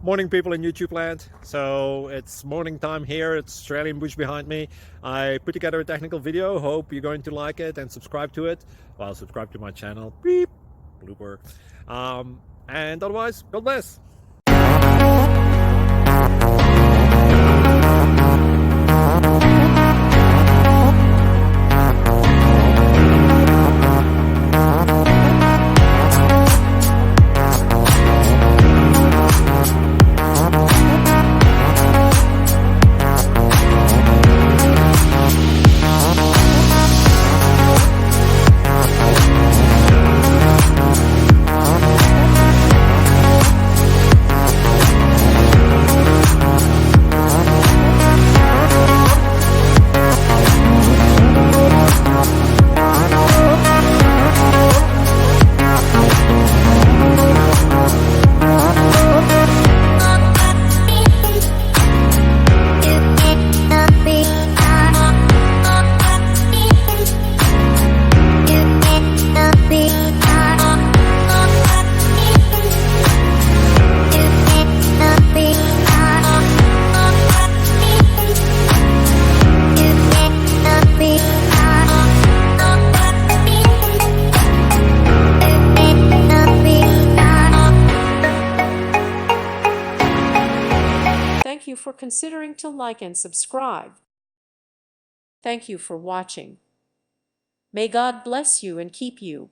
Morning, people in YouTube land. So it's morning time here. It's Australian bush behind me. I put together a technical video. Hope you're going to like it and subscribe to it. Well, subscribe to my channel. Beep. Blooper. And otherwise, God bless. Thank you for considering to like and subscribe. Thank you for watching. May God bless you and keep you.